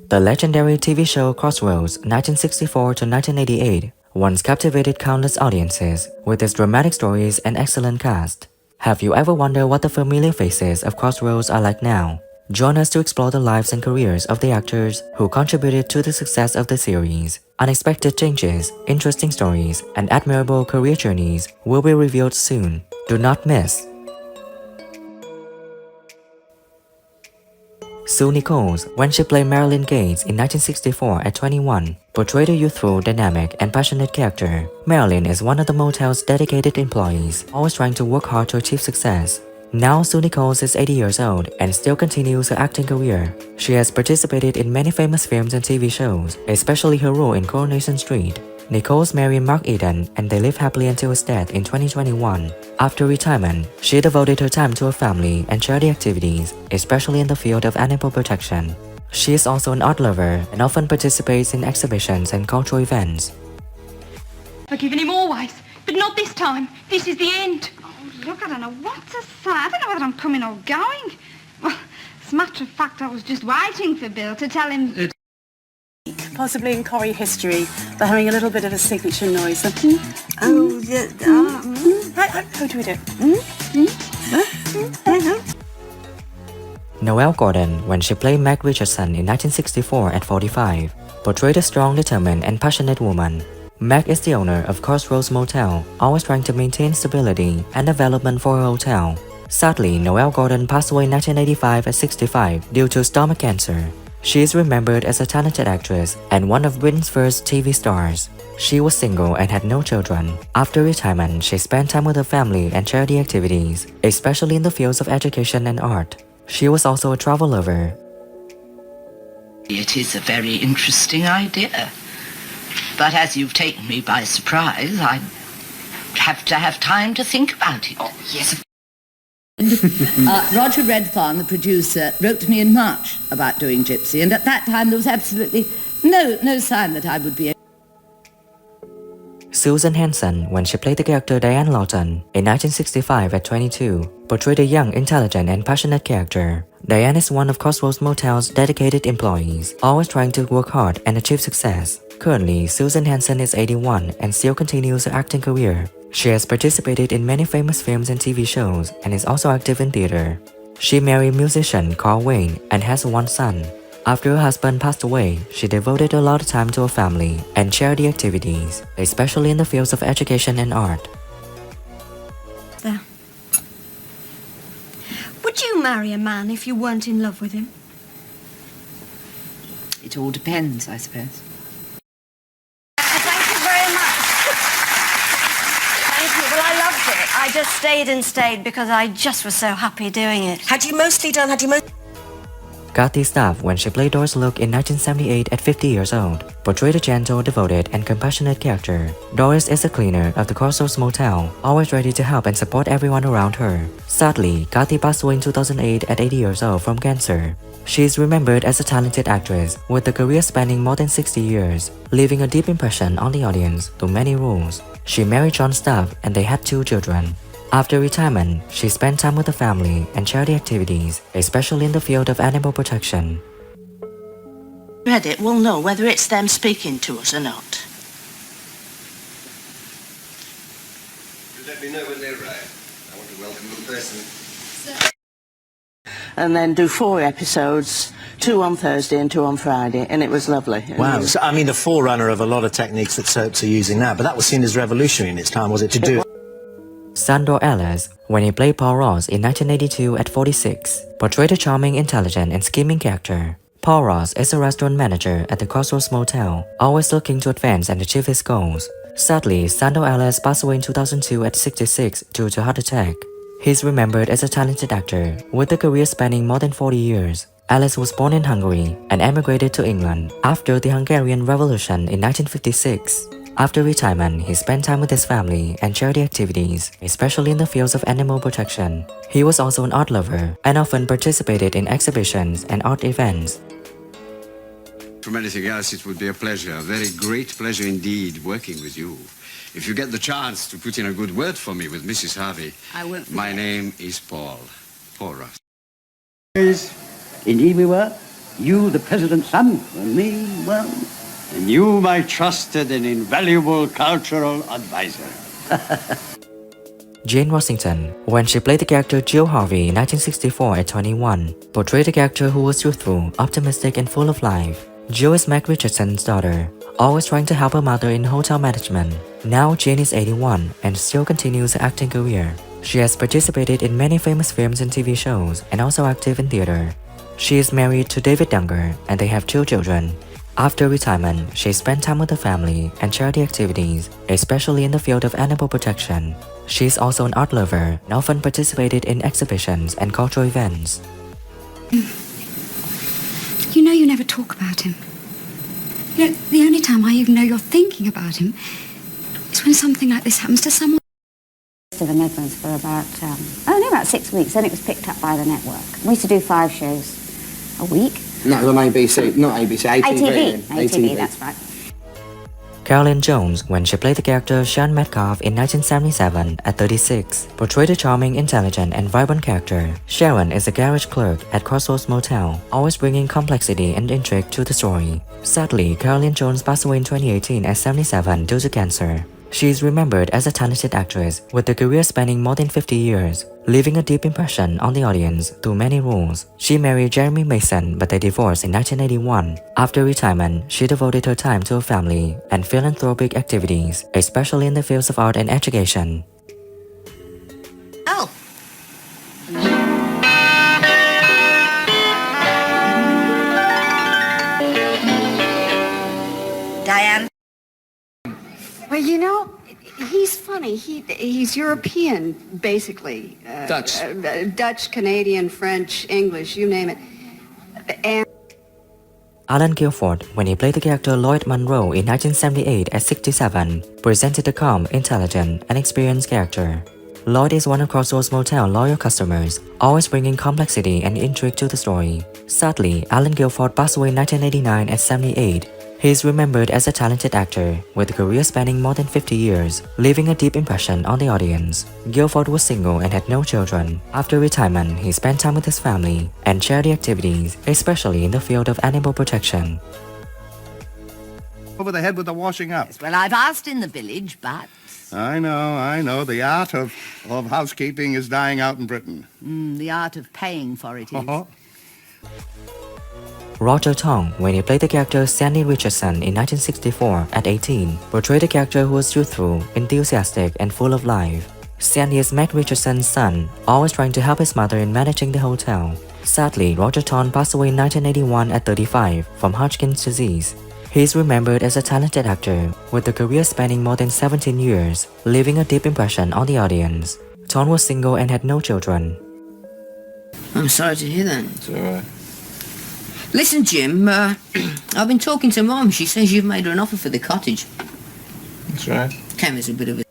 The legendary TV show Crossroads 1964 to 1988 once captivated countless audiences with its dramatic stories and excellent cast. Have you ever wondered what the familiar faces of Crossroads are like now? Join us to explore the lives and careers of the actors who contributed to the success of the series. Unexpected changes, interesting stories, and admirable career journeys will be revealed soon. Do not miss. Sue Nichols, when she played Marilyn Gates in 1964 at 21, portrayed a youthful, dynamic, and passionate character. Marilyn is one of the motel's dedicated employees, always trying to work hard to achieve success. Now Sue Nichols is 80 years old and still continues her acting career. She has participated in many famous films and TV shows, especially her role in Coronation Street. Nichols married Mark Eden and they lived happily until his death in 2021. After retirement, she devoted her time to her family and charity activities, especially in the field of animal protection. She is also an art lover and often participates in exhibitions and cultural events. I've given him always, but not this time. This is the end. Oh, look, I don't know what to say. I don't know whether I'm coming or going. Well, as a matter of fact, I was just waiting for Bill to tell him... Possibly in Corrie history, they're having a little bit of a signature noise. Oh, yeah. How do we do? Noelle Gordon, when she played Meg Richardson in 1964 at 45, portrayed a strong, determined, and passionate woman. Meg is the owner of Crossroads Motel, always trying to maintain stability and development for her hotel. Sadly, Noelle Gordon passed away in 1985 at 65 due to stomach cancer. She is remembered as a talented actress and one of Britain's first TV stars. She was single and had no children. After retirement, she spent time with her family and charity activities, especially in the fields of education and art. She was also a travel lover. It is a very interesting idea. But as you've taken me by surprise, I have to have time to think about it. Oh, yes. Roger Redfern, the producer, wrote to me in March about doing Gypsy, and at that time there was absolutely no sign that I would be able. Susan Hansen, when she played the character Diane Lawton in 1965 at 22, portrayed a young, intelligent, and passionate character. Diane is one of Crossroads Motel's dedicated employees, always trying to work hard and achieve success. Currently, Susan Hansen is 81 and still continues her acting career. She has participated in many famous films and TV shows and is also active in theater. She married musician Carl Wayne and has one son. After her husband passed away, she devoted a lot of time to her family and charity activities, especially in the fields of education and art. There. Would you marry a man if you weren't in love with him? It all depends, I suppose. Thank you very much. Thank you. Well, I loved it. I just stayed and stayed because I just was so happy doing it. Kathy Staff, when she played Doris Look in 1978 at 50 years old, portrayed a gentle, devoted, and compassionate character. Doris is the cleaner of the Crossroads Motel, always ready to help and support everyone around her. Sadly, Kathy passed away in 2008 at 80 years old from cancer. She is remembered as a talented actress with a career spanning more than 60 years, leaving a deep impression on the audience through many roles. She married John Staff and they had 2 children. After retirement, she spent time with her family and charity activities, especially in the field of animal protection. Read it, we'll know whether it's them speaking to us or not. You let me know when they arrive. I want to welcome them personally. And then do 4 episodes, 2 on Thursday and 2 on Friday, and it was lovely. Wow, so, I mean, the forerunner of a lot of techniques that soaps are using now, but that was seen as revolutionary in its time, was it, to do? Sandor Ellis, when he played Paul Ross in 1982 at 46, portrayed a charming, intelligent, and scheming character. Paul Ross is a restaurant manager at the Crossroads Motel, always looking to advance and achieve his goals. Sadly, Sandor Ellis passed away in 2002 at 66 due to heart attack. He is remembered as a talented actor, with a career spanning more than 40 years. Ellis was born in Hungary and emigrated to England after the Hungarian Revolution in 1956. After retirement, he spent time with his family and charity activities, especially in the fields of animal protection. He was also an art lover and often participated in exhibitions and art events. From anything else, it would be a pleasure, a very great pleasure indeed, working with you. If you get the chance to put in a good word for me with Mrs. Harvey, I won't. My name is Paul Ross. Indeed we were. You, the president's son, and me, well, and you, my trusted and invaluable cultural advisor. Jane Washington, when she played the character Jill Harvey in 1964 at 21, portrayed a character who was truthful, optimistic, and full of life. Jill is Meg Richardson's daughter, always trying to help her mother in hotel management. Now Jane is 81 and still continues her acting career. She has participated in many famous films and TV shows and also active in theater. She is married to David Younger and they have 2 children. After retirement, she spent time with her family and charity activities, especially in the field of animal protection. She is also an art lover and often participated in exhibitions and cultural events. You know you never talk about him. You know, the only time I even know you're thinking about him is when something like this happens to someone. To the Netherlands for about 6 weeks. Then it was picked up by the network. We used to do 5 shows a week. And that was on ABC, not ABC, ATV. ATV, that's right. Carolyn Jones, when she played the character Sean Metcalf in 1977 at 36, portrayed a charming, intelligent, and vibrant character. Sharon is a garage clerk at Crossroads Motel, always bringing complexity and intrigue to the story. Sadly, Carolyn Jones passed away in 2018 at 77 due to cancer. She is remembered as a talented actress with a career spanning more than 50 years, leaving a deep impression on the audience through many roles. She married Jeremy Mason, but they divorced in 1981. After retirement, she devoted her time to her family and philanthropic activities, especially in the fields of art and education. Oh. Diane? Well, you know, he's funny. He's European, basically. Dutch. Dutch, Canadian, French, English, you name it. And Alan Guilford, when he played the character Lloyd Monroe in 1978 at 67, presented a calm, intelligent, and experienced character. Lloyd is one of Crossroads Motel loyal customers, always bringing complexity and intrigue to the story. Sadly, Alan Guilford passed away in 1989 at 78. He is remembered as a talented actor with a career spanning more than 50 years, leaving a deep impression on the audience. Guilford was single and had no children. After retirement, he spent time with his family and charity activities, especially in the field of animal protection. Over the head with the washing up. Well, I've asked in the village, but... I know. The art of housekeeping is dying out in Britain. The art of paying for it is. Roger Tong, when he played the character Sandy Richardson in 1964 at 18, portrayed a character who was truthful, enthusiastic, and full of life. Sandy is Meg Richardson's son, always trying to help his mother in managing the hotel. Sadly, Roger Tong passed away in 1981 at 35 from Hodgkin's disease. He is remembered as a talented actor with a career spanning more than 17 years, leaving a deep impression on the audience. Tong was single and had no children. I'm sorry to hear that. It's all right. Listen, Jim, I've been talking to Mom. She says you've made her an offer for the cottage. That's right. Came as a bit of a...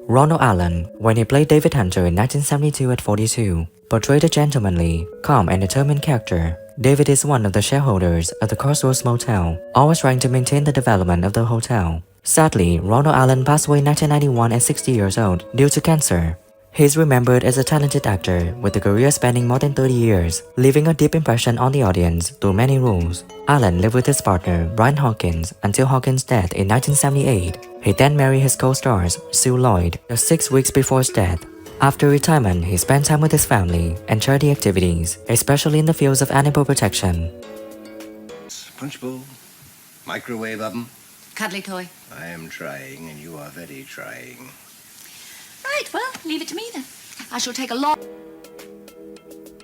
Ronald Allen, when he played David Hunter in 1972 at 42, portrayed a gentlemanly, calm, and determined character. David is one of the shareholders of the Crossroads Motel, always trying to maintain the development of the hotel. Sadly, Ronald Allen passed away in 1991 at 60 years old due to cancer. He is remembered as a talented actor with a career spanning more than 30 years, leaving a deep impression on the audience through many roles. Allen lived with his partner, Brian Hawkins, until Hawkins' death in 1978. He then married his co-stars, Sue Lloyd, just 6 weeks before his death. After retirement, he spent time with his family and charity activities, especially in the fields of animal protection. Punch bowl, microwave oven. Cuddly toy. I am trying, and you are very trying. Right, well, leave it to me then. I shall take a lot.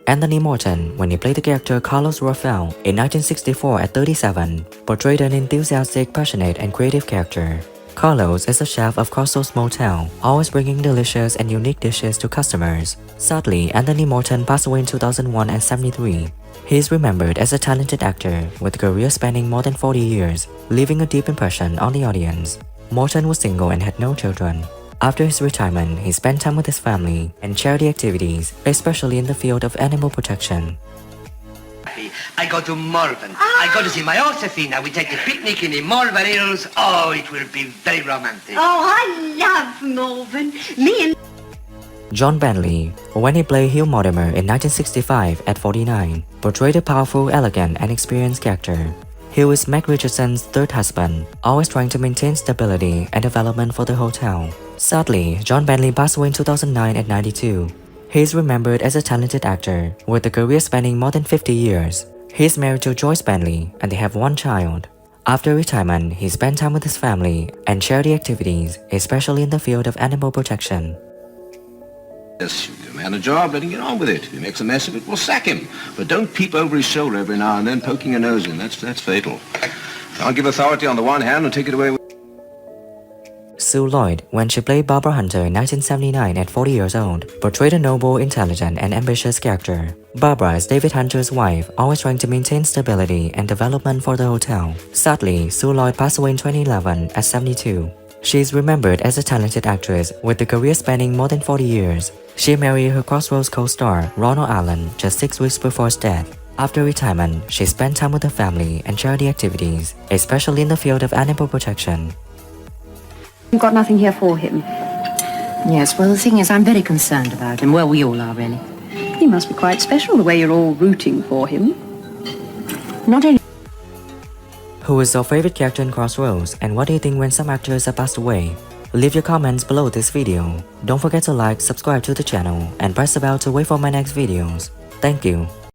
Anthony Morton, when he played the character Carlos Rafael in 1964 at 37, portrayed an enthusiastic, passionate, and creative character. Carlos is the chef of Crossroads Motel, always bringing delicious and unique dishes to customers. Sadly, Anthony Morton passed away in 2001 at 73. He is remembered as a talented actor with a career spanning more than 40 years, leaving a deep impression on the audience. Morton was single and had no children. After his retirement, he spent time with his family and charity activities, especially in the field of animal protection. I go to Malvern. I go to see my Josephina. We take a picnic in the Malvern Hills. Oh, it will be very romantic. oh, I love Malvern. Me and John Bentley, when he played Hugh Mortimer in 1965 at 49, portrayed a powerful, elegant, and experienced character. Hugh is Meg Richardson's third husband, always trying to maintain stability and development for the hotel. Sadly, John Bentley passed away in 2009 at 92. He is remembered as a talented actor, with a career spanning more than 50 years. He is married to Joyce Bentley, and they have one child. After retirement, he spent time with his family and charity activities, especially in the field of animal protection. Yes, give a man a job, let him get on with it. If he makes a mess of it, we'll sack him. But don't peep over his shoulder every now and then, poking your nose in. That's fatal. I'll give authority on the one hand and take it away with... Sue Lloyd, when she played Barbara Hunter in 1979 at 40 years old, portrayed a noble, intelligent, and ambitious character. Barbara is David Hunter's wife, always trying to maintain stability and development for the hotel. Sadly, Sue Lloyd passed away in 2011 at 72. She is remembered as a talented actress with a career spanning more than 40 years. She married her Crossroads co-star, Ronald Allen, just 6 weeks before his death. After retirement, she spent time with her family and charity activities, especially in the field of animal protection. You've got nothing here for him. Yes, well, the thing is, I'm very concerned about him. Well, we all are, really. He must be quite special, the way you're all rooting for him. Not only... Who is your favorite character in Crossroads, and what do you think when some actors have passed away? Leave your comments below this video. Don't forget to like, subscribe to the channel, and press the bell to wait for my next videos. Thank you.